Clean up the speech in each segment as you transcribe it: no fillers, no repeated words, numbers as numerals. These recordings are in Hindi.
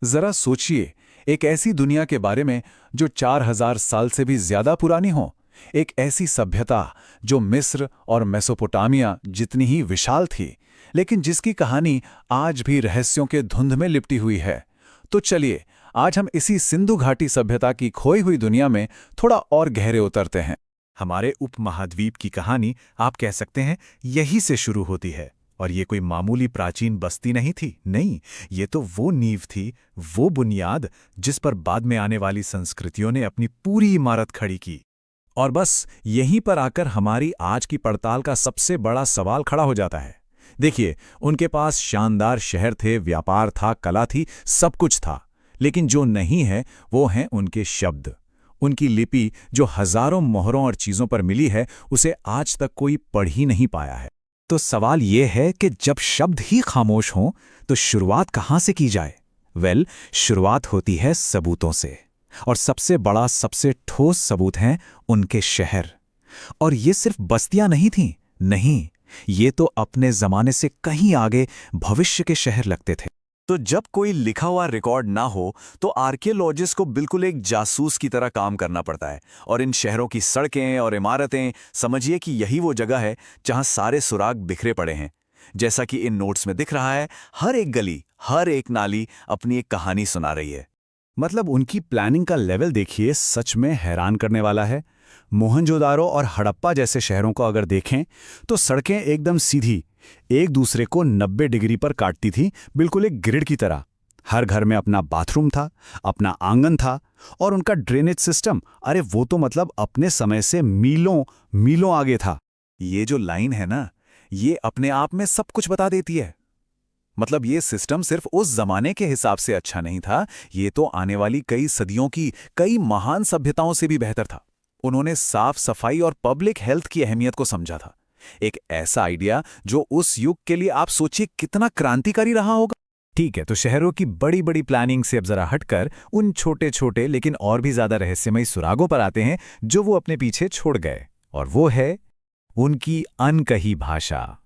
जरा सोचिए, एक ऐसी दुनिया के बारे में जो 4000 साल से भी ज्यादा पुरानी हो। एक ऐसी सभ्यता जो मिस्र और मेसोपोटामिया जितनी ही विशाल थी, लेकिन जिसकी कहानी आज भी रहस्यों के धुंध में लिपटी हुई है। तो चलिए, आज हम इसी सिंधु घाटी सभ्यता की खोई हुई दुनिया में थोड़ा और गहरे उतरते हैं। हमारे उपमहाद्वीप की कहानी आप कह सकते हैं यहीं से शुरू होती है। और ये कोई मामूली प्राचीन बस्ती नहीं थी, नहीं, ये तो वो नींव थी, वो बुनियाद जिस पर बाद में आने वाली संस्कृतियों ने अपनी पूरी इमारत खड़ी की। और बस यहीं पर आकर हमारी आज की पड़ताल का सबसे बड़ा सवाल खड़ा हो जाता है। देखिए, उनके पास शानदार शहर थे, व्यापार था, कला थी, सब कुछ था, लेकिन जो नहीं है वो हैं उनके शब्द। उनकी लिपि जो हजारों मोहरों और चीजों पर मिली है, उसे आज तक कोई पढ़ ही नहीं पाया है। तो सवाल यह है कि जब शब्द ही खामोश हों तो शुरुआत कहां से की जाए? शुरुआत होती है सबूतों से, और सबसे बड़ा, सबसे ठोस सबूत हैं उनके शहर। और ये सिर्फ बस्तियां नहीं थीं, नहीं, ये तो अपने जमाने से कहीं आगे भविष्य के शहर लगते थे। तो जब कोई लिखा हुआ रिकॉर्ड ना हो तो आर्कियोलॉजिस्ट को बिल्कुल एक जासूस की तरह काम करना पड़ता है। और इन शहरों की सड़कें और इमारतें, समझिए कि यही वो जगह है जहां सारे सुराग बिखरे पड़े हैं। जैसा कि इन नोट्स में दिख रहा है, हर एक गली, हर एक नाली अपनी एक कहानी सुना रही है। मतलब उनकी प्लानिंग का लेवल देखिए, सच में हैरान करने वाला है। मोहनजोदारो और हड़प्पा जैसे शहरों को अगर देखें तो सड़कें एकदम सीधी, एक दूसरे को 90 डिग्री पर काटती थी, बिल्कुल एक ग्रिड की तरह। हर घर में अपना बाथरूम था, अपना आंगन था, और उनका ड्रेनेज सिस्टम, अरे वो तो मतलब अपने समय से मीलों मीलों आगे था। ये जो लाइन है ना, ये अपने आप में सब कुछ बता देती है। मतलब ये सिस्टम सिर्फ उस जमाने के हिसाब से अच्छा नहीं था, ये तो आने वाली कई सदियों की कई महान सभ्यताओं से भी बेहतर था। उन्होंने साफ सफाई और पब्लिक हेल्थ की अहमियत को समझा था। एक ऐसा आइडिया जो उस युग के लिए आप सोचिए कितना क्रांतिकारी रहा होगा। ठीक है, तो शहरों की बड़ी बड़ी प्लानिंग से अब जरा हटकर उन छोटे छोटे लेकिन और भी ज्यादा रहस्यमयी सुरागों पर आते हैं जो वो अपने पीछे छोड़ गए। और वो है उनकी अनकही भाषा।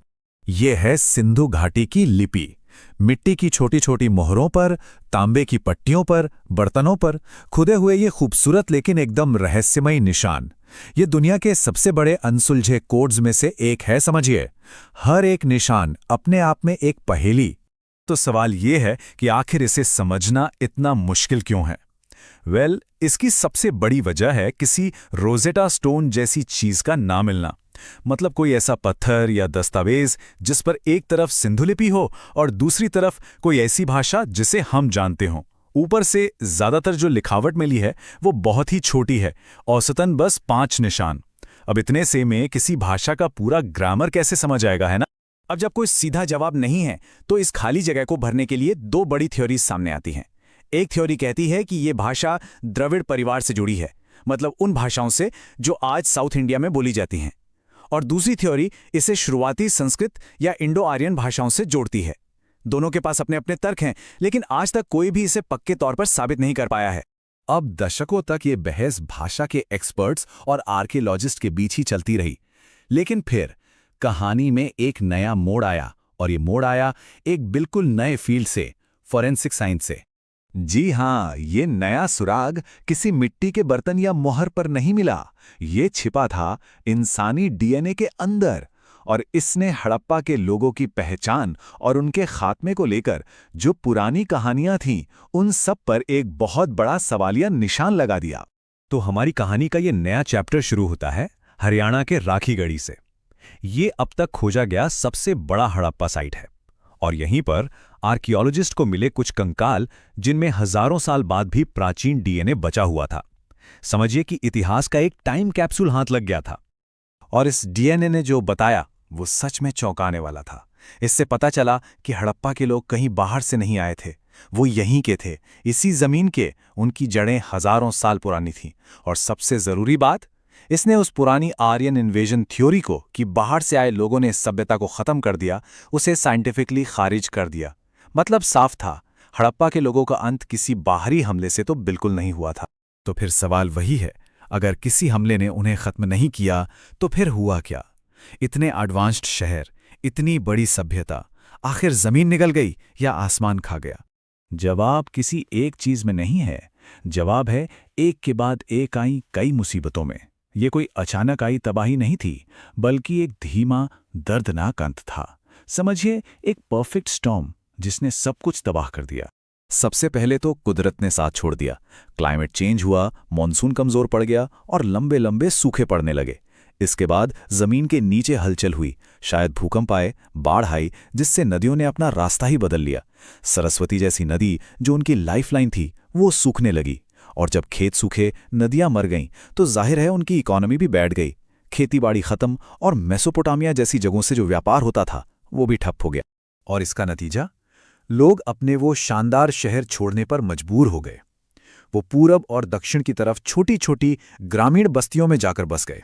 ये है सिंधु घाटी की लिपि। मिट्टी की छोटी छोटी मोहरों पर, तांबे की पट्टियों पर, बर्तनों पर खुदे हुए ये खूबसूरत लेकिन एकदम रहस्यमयी निशान। ये दुनिया के सबसे बड़े अनसुलझे कोड्स में से एक है, समझिए। हर एक निशान अपने आप में एक पहेली। तो सवाल ये है कि आखिर इसे समझना इतना मुश्किल क्यों है? इसकी सबसे बड़ी वजह है किसी रोजेटा स्टोन जैसी चीज का ना मिलना। मतलब कोई ऐसा पत्थर या दस्तावेज जिस पर एक तरफ सिंधुलिपि हो और दूसरी तरफ कोई ऐसी भाषा जिसे हम जानते हों। ऊपर से ज्यादातर जो लिखावट मिली है वो बहुत ही छोटी है, औसतन बस 5 निशान। अब इतने से में किसी भाषा का पूरा ग्रामर कैसे समझ आएगा, है ना? अब जब कोई सीधा जवाब नहीं है तो इस खाली जगह को भरने के लिए 2 बड़ी थ्योरीज सामने आती हैं। एक थ्योरी कहती है कि ये भाषा द्रविड़ परिवार से जुड़ी है, मतलब उन भाषाओं से जो आज साउथ इंडिया में बोली जाती हैं। और दूसरी थ्योरी इसे शुरुआती संस्कृत या इंडो आर्यन भाषाओं से जोड़ती है। दोनों के पास अपने अपने तर्क हैं, लेकिन आज तक कोई भी इसे पक्के तौर पर साबित नहीं कर पाया है। अब दशकों तक ये बहस भाषा के एक्सपर्ट्स और आर्कियोलॉजिस्ट के बीच ही चलती रही। लेकिन फिर कहानी में एक नया मोड़ आया, और ये मोड़ आया एक बिल्कुल नए फील्ड से, फॉरेंसिक साइंस से। जी हाँ, ये नया सुराग किसी मिट्टी के बर्तन या मोहर पर नहीं मिला। ये छिपा था इंसानी डीएनए के अंदर। और इसने हड़प्पा के लोगों की पहचान और उनके खात्मे को लेकर जो पुरानी कहानियां थीं, उन सब पर एक बहुत बड़ा सवालिया निशान लगा दिया। तो हमारी कहानी का ये नया चैप्टर शुरू होता है हरियाणा के राखीगढ़ी से। ये अब तक खोजा गया सबसे बड़ा हड़प्पा साइट है, और यहीं पर आर्कियोलॉजिस्ट को मिले कुछ कंकाल जिनमें हजारों साल बाद भी प्राचीन डीएनए बचा हुआ था। समझिए कि इतिहास का एक टाइम कैप्सूल हाथ लग गया था। और इस डीएनए ने जो बताया वो सच में चौंकाने वाला था। इससे पता चला कि हड़प्पा के लोग कहीं बाहर से नहीं आए थे, वो यहीं के थे, इसी जमीन के। उनकी जड़ें हजारों साल पुरानी थीं। और सबसे जरूरी बात, इसने उस पुरानी आर्यन इन्वेजन थ्योरी को कि बाहर से आए लोगों ने इस सभ्यता को खत्म कर दिया, उसे साइंटिफिकली खारिज कर दिया। मतलब साफ था, हड़प्पा के लोगों का अंत किसी बाहरी हमले से तो बिल्कुल नहीं हुआ था। तो फिर सवाल वही है, अगर किसी हमले ने उन्हें खत्म नहीं किया तो फिर हुआ क्या? इतने एडवांस्ड शहर, इतनी बड़ी सभ्यता, आखिर जमीन निगल गई या आसमान खा गया? जवाब किसी एक चीज में नहीं है। जवाब है एक के बाद एक आई कई मुसीबतों में। ये कोई अचानक आई तबाही नहीं थी, बल्कि एक धीमा, दर्दनाक अंत था। समझिए, एक परफेक्ट स्टॉर्म जिसने सब कुछ तबाह कर दिया। सबसे पहले तो कुदरत ने साथ छोड़ दिया। क्लाइमेट चेंज हुआ, मॉनसून कमजोर पड़ गया और लंबे लंबे सूखे पड़ने लगे। इसके बाद जमीन के नीचे हलचल हुई, शायद भूकंप आए, बाढ़ आई, जिससे नदियों ने अपना रास्ता ही बदल लिया। सरस्वती जैसी नदी जो उनकी लाइफलाइन थी, वो सूखने लगी। और जब खेत सूखे, नदियां मर गईं, तो जाहिर है उनकी इकोनॉमी भी बैठ गई। खेतीबाड़ी खत्म और मेसोपोटामिया जैसी जगहों से जो व्यापार होता था, वो भी ठप हो गया। और इसका नतीजा, लोग अपने वो शानदार शहर छोड़ने पर मजबूर हो गए। वो पूरब और दक्षिण की तरफ छोटी छोटी ग्रामीण बस्तियों में जाकर बस गए।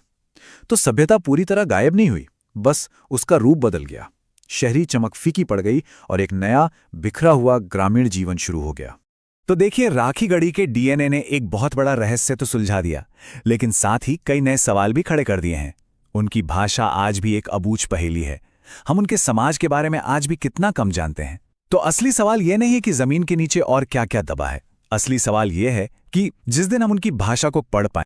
तो सभ्यता पूरी तरह गायब नहीं हुई, बस उसका रूप बदल गया। शहरी चमक फीकी पड़ गई और एक नया बिखरा हुआ ग्रामीण जीवन शुरू हो गया। तो देखिए, राखीगढ़ी के डीएनए ने एक बहुत बड़ा रहस्य तो सुलझा दिया, लेकिन साथ ही कई नए सवाल भी खड़े कर दिए हैं। उनकी भाषा आज भी एक अबूझ पहेली है। हम उनके समाज के बारे में आज भी कितना कम जानते हैं। तो असली सवाल यह नहीं है कि जमीन के नीचे और क्या क्या दबा है। असली सवाल यह है कि जिस दिन हम उनकी भाषा को पढ़ पाएं,